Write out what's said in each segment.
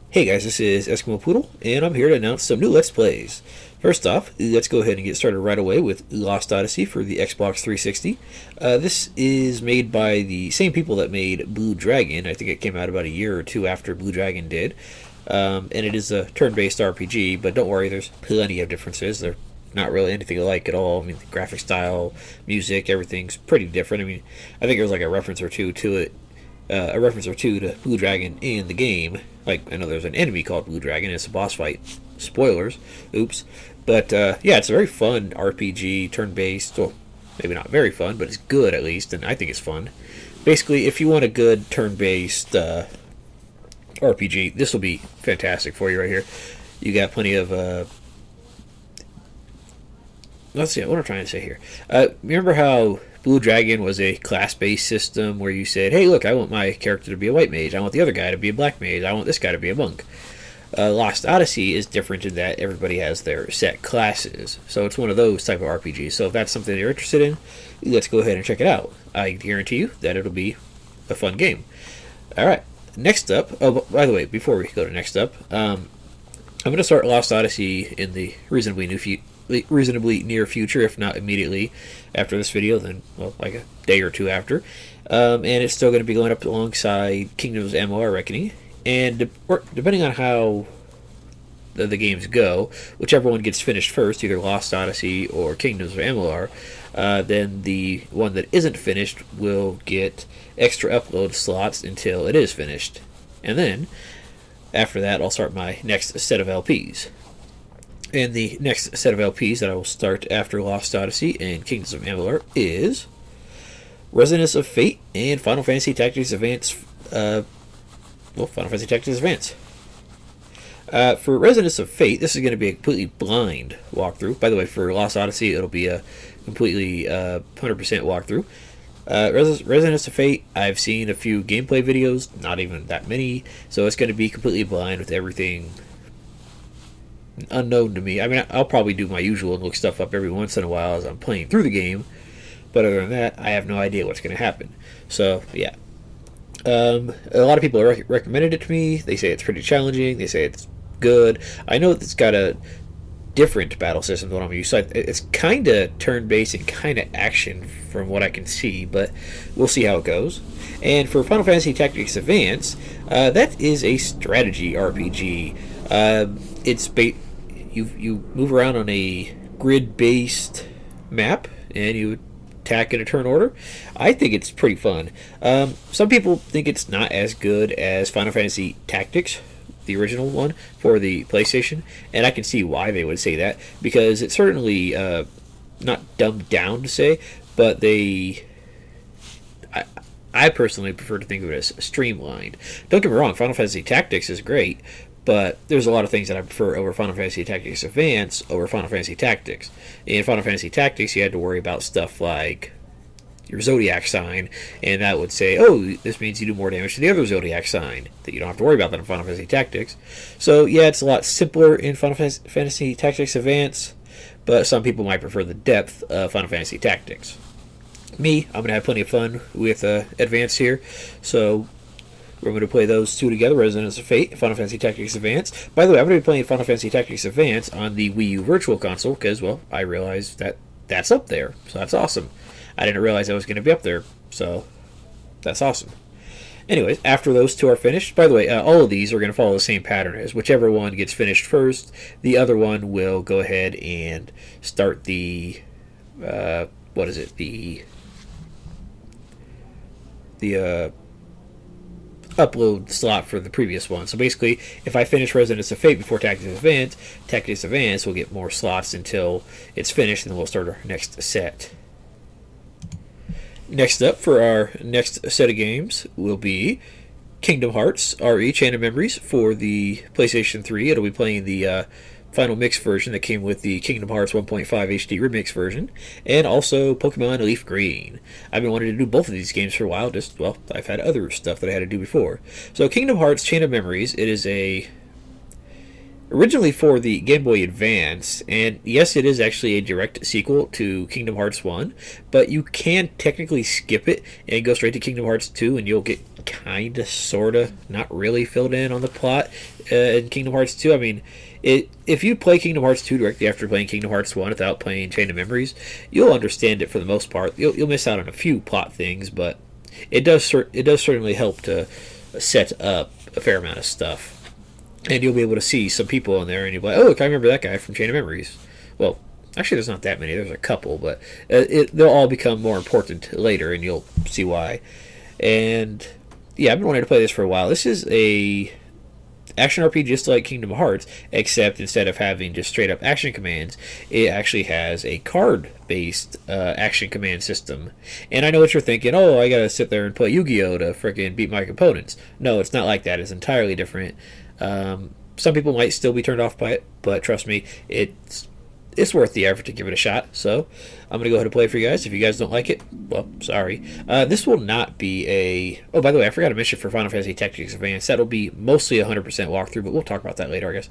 Hey guys, this is Eskimo Poodle, and I'm here to announce some new Let's Plays. First off, let's go ahead and get started right away with Lost Odyssey for the Xbox 360. This is made by the same people that made Blue Dragon. I think it came out about a year or two after Blue Dragon did. And it is a turn-based RPG, but don't worry, there's plenty of differences. They're not really anything alike at all. I mean, the graphic style, music, everything's pretty different. I mean, I think there's like a reference or two to it, a reference or two to Blue Dragon in the game. Like, I know there's an enemy called Blue Dragon. It's a boss fight. Spoilers. Oops. But, yeah, it's a very fun RPG, turn-based. Well, maybe not very fun, but it's good at least, and I think it's fun. Basically, if you want a good turn-based RPG, this will be fantastic for you right here. You got plenty of, let's see, what I'm trying to say here. Remember how Blue Dragon was a class-based system where you said, hey, look, I want my character to be a white mage. I want the other guy to be a black mage. I want this guy to be a monk. Lost Odyssey is different in that everybody has their set classes. So it's one of those type of RPGs. So if that's something you're interested in, let's go ahead and check it out. I guarantee you that it'll be a fun game. All right. Next up, oh, by the way, before we go to next up, I'm going to start Lost Odyssey in the reasonably near future, if not immediately after this video, then, well, like a day or two after. And it's still going to be going up alongside Kingdoms of Amalur Reckoning. And depending on how the games go, whichever one gets finished first, either Lost Odyssey or Kingdoms of Amalur, then the one that isn't finished will get extra upload slots until it is finished. And then, after that, I'll start my next set of LPs. And the next set of LPs that I will start after Lost Odyssey and Kingdoms of Amalur is Resonance of Fate and Final Fantasy Tactics Advance. Final Fantasy Tactics Advance. For Resonance of Fate, this is going to be a completely blind walkthrough. By the way, for Lost Odyssey, it'll be a completely 100% walkthrough. Resonance of Fate, I've seen a few gameplay videos, not even that many, so it's going to be completely blind with everything unknown to me. I mean, I'll probably do my usual and look stuff up every once in a while as I'm playing through the game, but other than that, I have no idea what's going to happen. So, yeah. A lot of people recommended it to me. They say it's pretty challenging. They say it's good. I know it's got a different battle system than I'm used to. It's kind of turn-based and kind of action from what I can see, but we'll see how it goes. And for Final Fantasy Tactics Advance, that is a strategy RPG. You move around on a grid-based map, and you attack in a turn order. I think it's pretty fun. Some people think it's not as good as Final Fantasy Tactics, the original one for the PlayStation, and I can see why they would say that, because it's certainly not dumbed down to say, but I personally prefer to think of it as streamlined. Don't get me wrong, Final Fantasy Tactics is great, but there's a lot of things that I prefer over Final Fantasy Tactics Advance over Final Fantasy Tactics. In Final Fantasy Tactics, you had to worry about stuff like your zodiac sign, and that would say, oh, this means you do more damage to the other zodiac sign, that you don't have to worry about that in Final Fantasy Tactics. So, yeah, it's a lot simpler in Final Fantasy Tactics Advance, but some people might prefer the depth of Final Fantasy Tactics. Me, I'm going to have plenty of fun with Advance here, so we're going to play those two together, Resonance of Fate, Final Fantasy Tactics Advance. By the way, I'm going to be playing Final Fantasy Tactics Advance on the Wii U Virtual Console, because, well, I realized that that's up there, so that's awesome. I didn't realize I was going to be up there, so that's awesome. Anyways, after those two are finished, by the way, all of these are going to follow the same pattern as whichever one gets finished first, the other one will go ahead and start the, upload slot for the previous one. So basically, if I finish Resonance of Fate before Tactics Advance will get more slots until it's finished, and then we'll start our next set. Next up for our next set of games will be Kingdom Hearts RE Chain of Memories for the PlayStation 3. It'll be playing the final mix version that came with the Kingdom Hearts 1.5 HD remix version, and also Pokemon Leaf Green. I've been wanting to do both of these games for a while, I've had other stuff that I had to do before. So Kingdom Hearts Chain of Memories, it is a originally for the Game Boy Advance, and yes, it is actually a direct sequel to Kingdom Hearts 1, but you can technically skip it and go straight to Kingdom Hearts 2, and you'll get kinda, sorta, not really filled in on the plot in Kingdom Hearts 2. I mean, if you play Kingdom Hearts 2 directly after playing Kingdom Hearts 1 without playing Chain of Memories, you'll understand it for the most part. You'll miss out on a few plot things, but it does certainly help to set up a fair amount of stuff. And you'll be able to see some people in there, and you'll be like, oh, look, I remember that guy from Chain of Memories. Well, actually, there's not that many. There's a couple, but they'll all become more important later, and you'll see why. And yeah, I've been wanting to play this for a while. This is a action RPG just like Kingdom Hearts, except instead of having just straight up action commands, it actually has a card based action command system. And I know what you're thinking, oh, I gotta sit there and play Yu-Gi-Oh! To freaking beat my opponents. No, it's not like that. It's entirely different. Some people might still be turned off by it, but trust me, it's worth the effort to give it a shot. So I'm going to go ahead and play it for you guys. If you guys don't like it, well, sorry. This will not be a... Oh, by the way, I forgot to mention for Final Fantasy Tactics Advance, that'll be mostly a 100% walkthrough, but we'll talk about that later, I guess.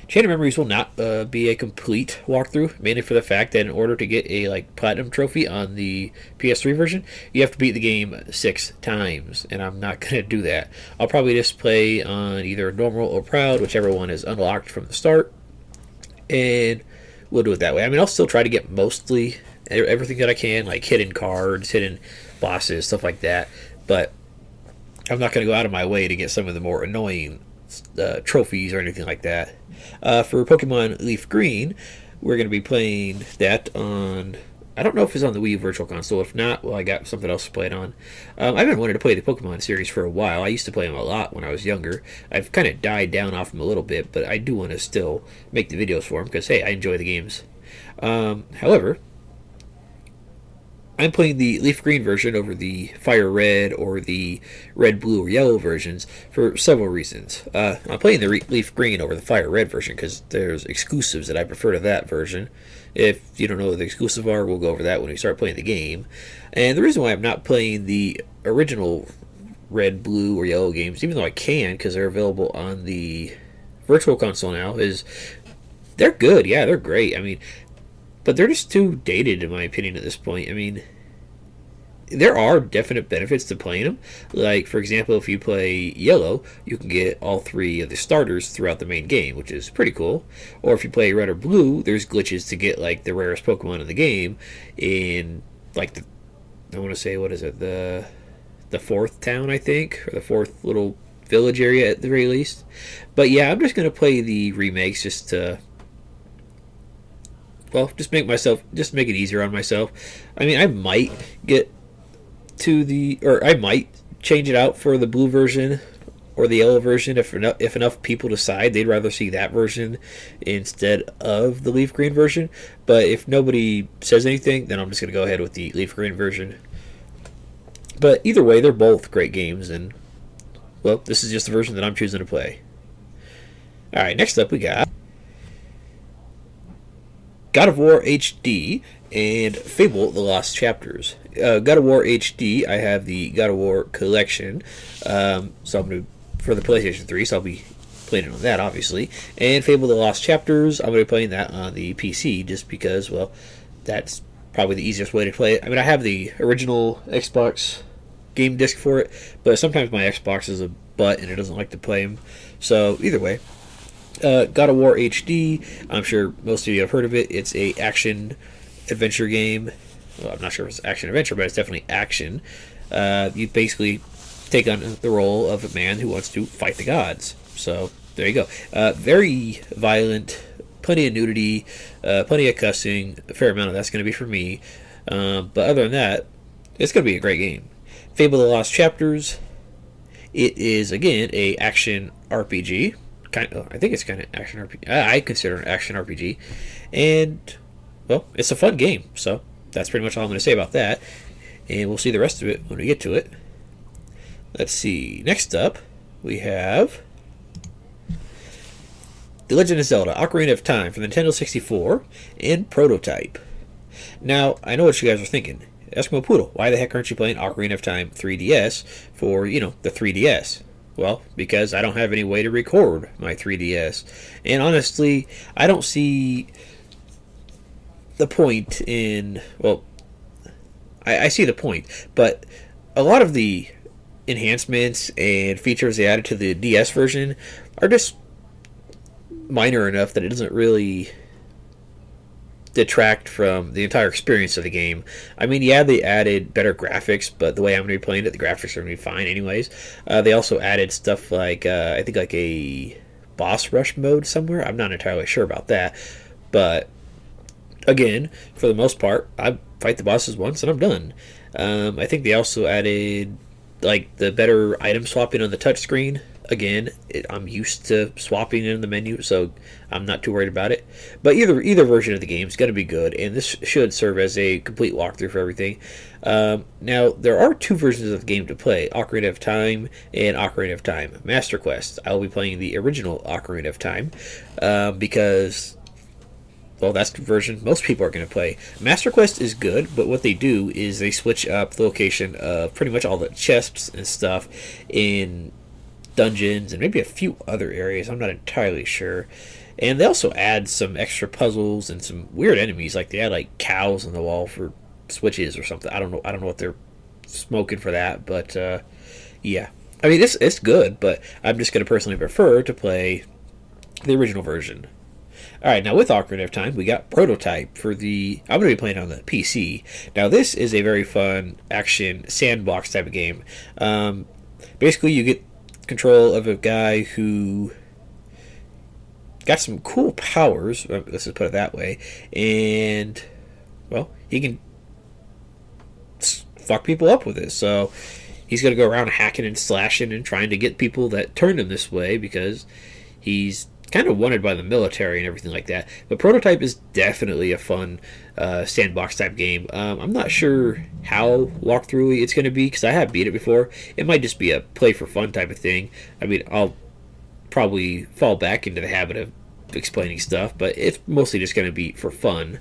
Chain of Memories will not be a complete walkthrough, mainly for the fact that in order to get a platinum trophy on the PS3 version, you have to beat the game 6 times, and I'm not going to do that. I'll probably just play on either normal or proud, whichever one is unlocked from the start, and we'll do it that way. I mean, I'll still try to get mostly everything that I can, like hidden cards, hidden bosses, stuff like that. But I'm not going to go out of my way to get some of the more annoying trophies or anything like that. For Pokemon Leaf Green, we're going to be playing that on... I don't know if it's on the Wii Virtual Console. If not, well, I got something else to play it on. I've been wanting to play the Pokemon series for a while. I used to play them a lot when I was younger. I've kind of died down off them a little bit, but I do want to still make the videos for them because, hey, I enjoy the games. However, I'm playing the Leaf Green version over the Fire Red or the Red, Blue, or Yellow versions for several reasons. I'm playing the Leaf Green over the Fire Red version because there's exclusives that I prefer to that version. If you don't know what the exclusives are, we'll go over that when we start playing the game. And the reason why I'm not playing the original Red, Blue, or Yellow games, even though I can because they're available on the Virtual Console now, is they're good. Yeah, they're great. I mean, but they're just too dated in my opinion at this point. I mean, there are definite benefits to playing them. Like, for example, if you play Yellow, you can get all 3 of the starters throughout the main game, which is pretty cool. Or if you play Red or Blue, there's glitches to get, the rarest Pokemon in the game in, I want to say, what is it, the 4th town, I think, or the 4th little village area at the very least. But yeah, I'm just going to play the remakes just to... Well, just make it easier on myself. I mean, I might get I might change it out for the blue version or the yellow version if enough people decide they'd rather see that version instead of the leaf green version. But if nobody says anything, then I'm just going to go ahead with the leaf green version. But either way, they're both great games, and well, this is just the version that I'm choosing to play. Alright, next up we got God of War HD and Fable The Lost Chapters. God of War HD, I have the God of War collection, so I'm going to, for the PlayStation 3, so I'll be playing it on that, obviously. And Fable The Lost Chapters, I'm going to be playing that on the PC, just because, well, that's probably the easiest way to play it. I mean, I have the original Xbox game disc for it, but sometimes my Xbox is a butt and it doesn't like to play them. So, either way. God of War HD, I'm sure most of you have heard of it. It's a action-adventure game. Well, I'm not sure if it's action-adventure, but it's definitely action. You basically take on the role of a man who wants to fight the gods. So, there you go. Very violent, plenty of nudity, plenty of cussing. A fair amount of that's going to be for me. But other than that, it's going to be a great game. Fable The Lost Chapters, it is, again, a action RPG. I think it's kind of action RPG. I consider it an action RPG. And, well, it's a fun game. So, that's pretty much all I'm going to say about that. And we'll see the rest of it when we get to it. Let's see. Next up, we have The Legend of Zelda, Ocarina of Time for the Nintendo 64 and Prototype. Now, I know what you guys are thinking. Eskimo Poodle, why the heck aren't you playing Ocarina of Time 3DS for, the 3DS? Well, because I don't have any way to record my 3DS. And honestly, I don't see the point in. Well, I see the point, but a lot of the enhancements and features they added to the DS version are just minor enough that it doesn't really detract from the entire experience of the game. I mean, yeah, they added better graphics, but the way I'm going to be playing it, the graphics are going to be fine anyways. They also added stuff like, I think like a boss rush mode somewhere. I'm not entirely sure about that. But, again, for the most part, I fight the bosses once and I'm done. I think they also added like the better item swapping on the touchscreen. Again, I'm used to swapping in the menu, so I'm not too worried about it. But either version of the game is going to be good, and this should serve as a complete walkthrough for everything. Now, there are two versions of the game to play, Ocarina of Time and Ocarina of Time Master Quest. I will be playing the original Ocarina of Time because, well, that's the version most people are going to play. Master Quest is good, but what they do is they switch up the location of pretty much all the chests and stuff in dungeons and maybe a few other areas. I'm not entirely sure. And they also add some extra puzzles and some weird enemies. Like they add like cows on the wall for switches or something. I don't know what they're smoking for that, but yeah. I mean, it's good, but I'm just going to personally prefer to play the original version. Alright, now with Ocarina of Time, we got Prototype for the. I'm going to be playing on the PC. Now, this is a very fun action sandbox type of game. Basically, you get control of a guy who got some cool powers, let's just put it that way, and, well, he can fuck people up with it. So he's going to go around hacking and slashing and trying to get people that turn him this way because he's kind of wanted by the military and everything like that. But Prototype is definitely a fun sandbox type game. I'm not sure how walkthrough it's going to be because I have beat it before. It might just be a play for fun type of thing. I mean, I'll probably fall back into the habit of explaining stuff, but it's mostly just going to be for fun.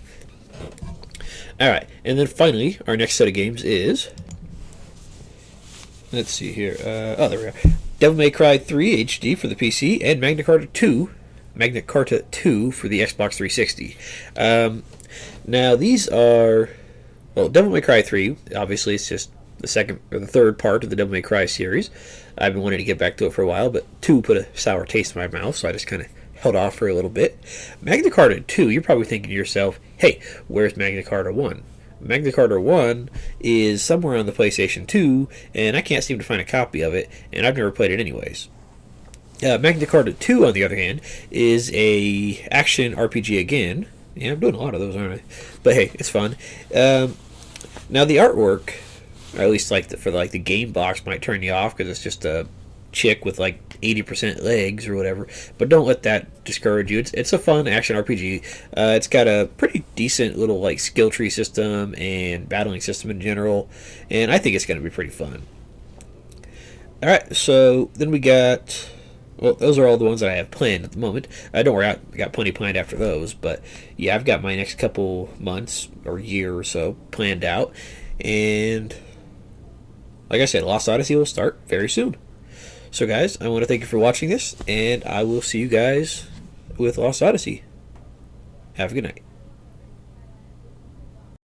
Alright, and then finally, our next set of games is... Let's see here. There we go. Devil May Cry 3 HD for the PC and Magna Carta 2 for the Xbox 360. Now these are, well, Devil May Cry 3. Obviously, it's just the second or the third part of the Devil May Cry series. I've been wanting to get back to it for a while, but 2 put a sour taste in my mouth, so I just kind of held off for a little bit. Magna Carta 2. You're probably thinking to yourself, "Hey, where's Magna Carta 1?" Magna Carta 1 is somewhere on the PlayStation 2, and I can't seem to find a copy of it, and I've never played it anyways. Magna Carta 2, on the other hand, is a action RPG again. Yeah, I'm doing a lot of those, aren't I? But hey, it's fun. Now the artwork, or at least like for the game box, might turn you off because it's just a chick with like 80% legs or whatever, but don't let that discourage you. It's a fun action RPG. It's got a pretty decent little like skill tree system and battling system in general, and I think it's going to be pretty fun. Alright, so then we got, well, those are all the ones that I have planned at the moment. Don't worry, I got plenty planned after those, but yeah, I've got my next couple months or year or so planned out, and like I said, Lost Odyssey will start very soon. So guys, I want to thank you for watching this, and I will see you guys with Lost Odyssey. Have a good night.